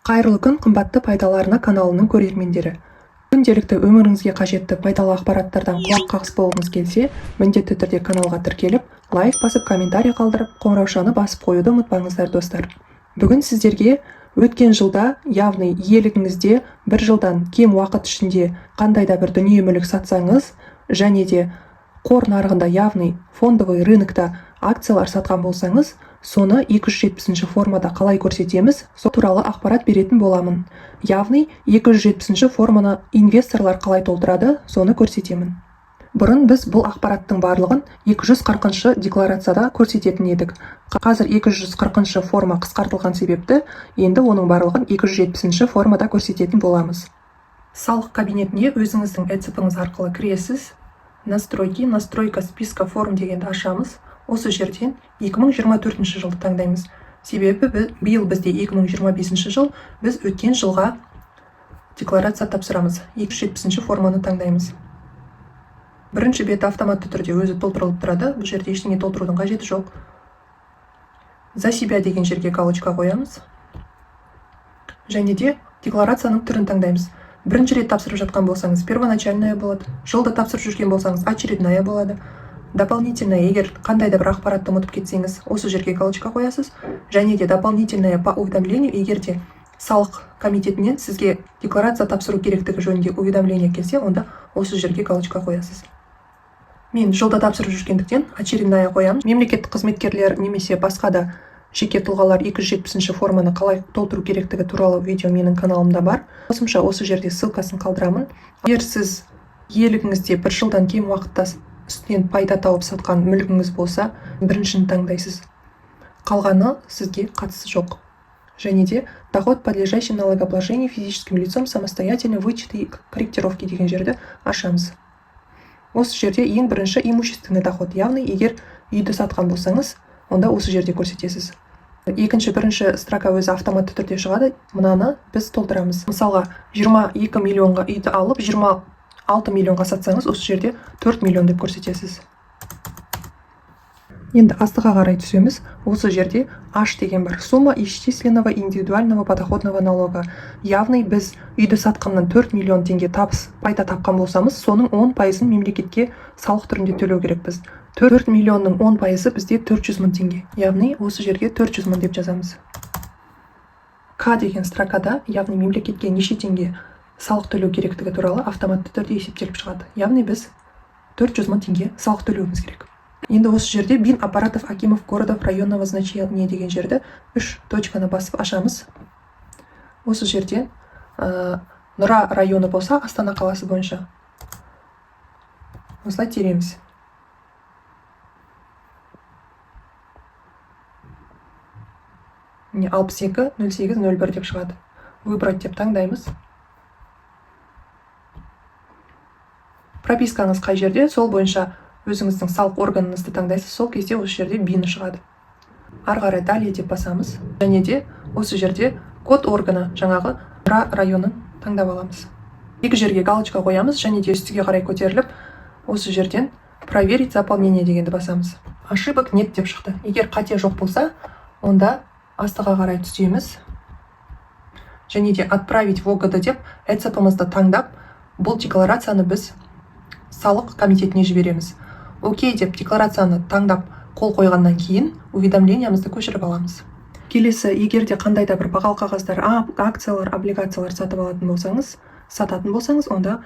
Қайырлы күн, қымбатты пайдаларына каналының көрермендері. Күнделікті өміріңізге қажетті пайдалы ақпараттардан құлақ қағыс болғыңыз келсе, міндетті түрде каналға тіркеліп, лайк басып, комментарий қалдырып, қоңыраушаны басып қоюды ұмытпаңыздар, достар. Бүгін сіздерге өткен жылда, яғни иелігіңізде бір жылдан кем уақыт ішінде қандай да бір дүние мүлік сатсаңыз, және де қор нарығында, яғни фондовый рынокта акциялар сатқан болсаңыз, соны 270 формада қалай көрсетеміз, сол туралы ақпарат беретін боламын. Яғни 270 форманы инвесторлар қалай толтырады, соны көрсетемін. Бұрын біз бұл ақпараттың барлығын 240 декларацияда көрсететін едік. Қазір 240 форма қысқартылған себепті, енді оның барлығын 270 формада көрсететін боламыз. Салық кабинетіне өзіңіздің ECP-іңіз арқылы кіресіз. Настройка списка форм дегенді ашамыз. Осы жерден 2024 жылды таңдаймыз. Себебі биыл бізде 2025 жыл, біз өткен жылға декларация тапсырамыз. 270 форманы таңдаймыз. Бірінші беті автоматты түрде өзі толтырылып тұрады. Бұл жерде ештеңе толтырудың қажеті жоқ. За себя деген жерге галочка қоямыз. Және де декларацияның түрін таңдаймыз. Бірінші рет тапсырып жатқан болсаңыз, первоначальная болады. Жылда тапсырып жүрген болсаңыз, очередная болады. Дополнительная, егер қандай да бір ақпаратты ұмытып кетсеңіз, осы жерге галочка қоясыз. Және де дополнительная по уведомлению, егер де салық комитетінен сізге декларация тапсыру керектігі жөнінде уведомление келсе, онда осы жерге галочка қоясыз. Мен жылда тапсырып жүргендіктен очередная қоямын. Мемлекеттік қызметкерлер немесе басқа да жеке тұлғалар 270 форманы қалай толтыру керектігі туралы видео менің каналымда бар. Қосымша осы жерде ссылкасын қалдырамын. Егер сіз иелігіңізде бір жылдан кем уақытта үстінен пайда тауып сатқан мүлігіңіз болса, біріншіні таңдайсыз. Қалғаны сізге қатысы жоқ. Және де доход, подлежащий налогообложению физическим лицом, самостоятельно вычеты и корректировки деген жерді ашамыз. Осы жерде ең бірінші имущественный доход, яғни егер үйді сатқан болсаңыз, онда осы жерде көрсетесіз. Бірінші строка өзі автоматты түрде шығады. Мынаны біз толтырамыз. Мысалға 22 миллионға үйді алып, 26 миллионға сатсаңыз, осы жерде 4 миллион деп көрсетесіз. Енді астыға қарай түсеміз. Осы жерде H деген бар. Сумма исчисленного индивидуального подоходного налога. Яғни біз үйді сатқаннан 4 миллион теңге табыс пайда тапқан болсамыз, соның 10%-ын мемлекетке салық түрінде төлеу керекпіз. 4 миллионның 10%-ы бізде 400 мың теңге. Яғни осы жерге 400 мың деп жазамыз. К деген строкада, яғни мемлекетке неше теңге салық төлеу керектігі туралы автоматты түрде есептеліп шығады. Яғни біз 400 мың теңге салық төлеуіміз керек. Енді осы жерде Бин аппаратов Акимов городов районного значения деген жерді 3 точканы басып ашамыз. Осы жерде Нұра районы болса, Астана қаласы бойынша. Осылай тереміз. Міне 62-08-01 деп шығады. Выбрать деп таңдаймыз. Пропискаңыз қай жерде, сол бойынша өзіңіздің салық органыңызды таңдайсыз, сол кезде осы жерде бины шығады. Ары қарай далее деп басамыз. Және де осы жерде код органы, жаңағы Нұра районын таңдап аламыз. Екі жерге галочка қоямыз, және де үстіге қарай көтеріліп, осы жерден проверить заполнение дегенді басамыз. Ошибок нет деп шықты. Егер қате жоқ болса, онда астыға қарай түсеміз. Және де отправить в ОГД деп ECP-ымызды таңдап, бұл декларацияны біз салық комитетіне жібереміз. Окей деп декларацияны таңдап қол қойғаннан кейін уведомлениямызды көшіріп аламыз. Келесі, егер де қандай да бір бағалы қағаздар, акциялар, облигациялар сататын болсаңыз, онда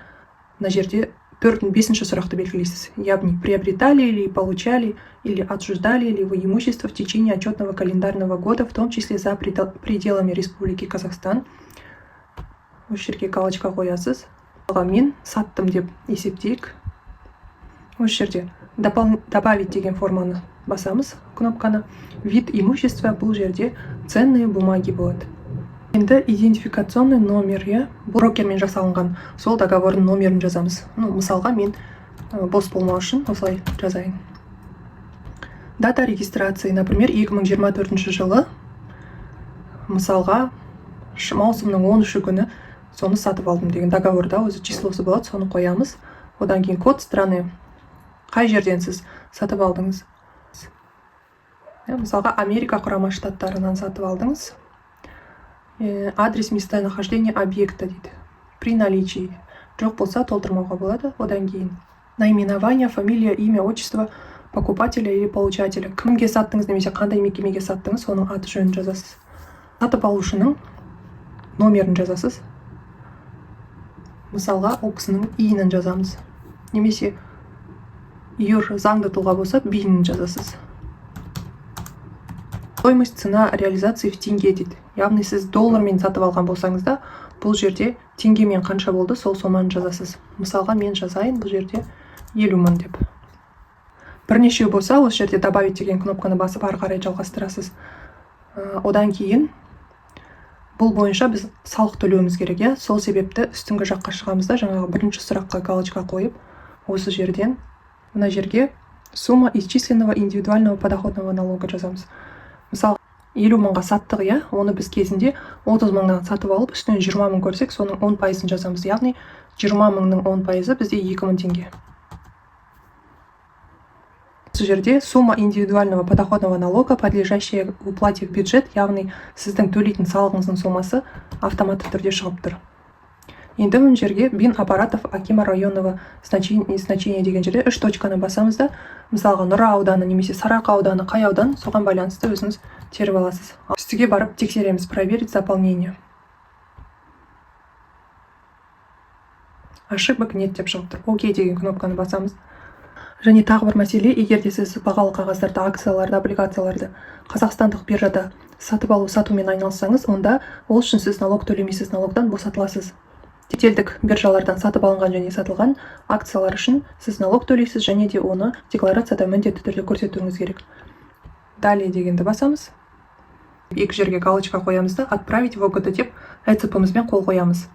мына жерде 4-5 сұрақты белгілейсіз. Яғни приобретали или получали или отчуждали ли вы имущество в течение отчетного календарного года, в том числе за пределами Республики Казахстан. Осы жерге галочка қоясыз. Мен саттым деп есептейік. Осы жерде добавить деген форманы басамыз, кнопканы. Вид имущества бұл жерде ценные бумаги болады. Енді идентификационный номер, брокермен жасалынған сол договордың номерін жазамыз. Мысалға мен бос болмау үшін осылай жазайын. Дата регистрации, например, 2024 жылы, мысалға маусымның 13 күні соны сатып алдым деген договорда өзі числосы болады, соны қоямыз. Одан кейін код страны, қай жерден сіз сатып алдыңыз. Мысалға Америка құрама штаттарынан сатып алдыңыз. Адрес местонахождения объекта дейді. При наличии. Жоқ болса толтырмауға болады. Одан кейін наименование, фамилия, имя, отчество покупателя или получателя. Кімге саттыңыз немесе қандай мекемеге саттыңыз, соның аты жөнін жазасыз. Сатып алушының номерін жазасыз. Мысалға, ол кісінің иінін жазамыз. Немесе юр заңды тұлға болса, бинін жазасыз. Стоимость, цена реализации в тенге дейді. Яғни сіз доллармен сатып алған болсаңыз да, бұл жерде теңгемен қанша болды, сол соманы жазасыз. Мысалға, мен жазайын бұл жерде 50 мың деп. Бірнешеу болса, осы жерде добавить деген кнопканы басып ары қарай жалғастырасыз. Одан кейін бұл бойынша біз салық төлеуіміз керек. Сол себепті үстіңгі жаққа шығамыз да, жаңағы бірінші сұраққа галочка қойып, осы жерден мына жерге сумма исчисленного индивидуального подоходного налога жазамыз. Мысалы, 50 мыңға саттық, оны біз кезінде 30 мыңнан сатып алып, үстінен 20 мың көрсек, соның 10%-ын жазамыз. Яғни 20 мыңның 10%-ы бізде 2000 теңге. Осы жерде сумма индивидуального подоходного налога, подлежащая уплате в бюджет, яғни сіздің төлейтін салығыңыздың сомасы автоматты түрде шығып тұр. Енді мына жерге бин аппаратов Акима районного значения деген жерде 3 точканы басамыз да, мысалға Нұра ауданы немесе Сарыарқа ауданы, қай аудан, соған байланысты өзіңіз теріп аласыз. Үстіге барып тексереміз, проверить заполнение. Ошибок нет деп шығып тұр. Окей деген кнопканы басамыз. Және тағы бір мәселе, егер де сіз бағалы қағаздарды, акцияларды, облигацияларды қазақстандық биржада сатып алу сатумен айналыссаңыз, онда ол үшін сіз налог төлемейсіз, налогтан босатыласыз. Шетелдік биржалардан сатып алынған және сатылған акциялар үшін сіз налог төлейсіз, және де оны декларацияда міндетті түрде көрсетуіңіз керек. Далее дегенді басамыз. Екі жерге галочка қоямыз да, отправить в ОГД деп рецептімізбен қол қоямыз.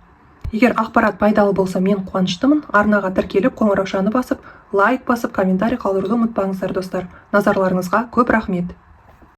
Егер ақпарат пайдалы болса, мен қуаныштымын. Арнаға тіркеліп, қоңыраушаны басып, лайк басып, комментарий қалдыруды ұмытпаңыздар, достар. Назарларыңызға көп рахмет.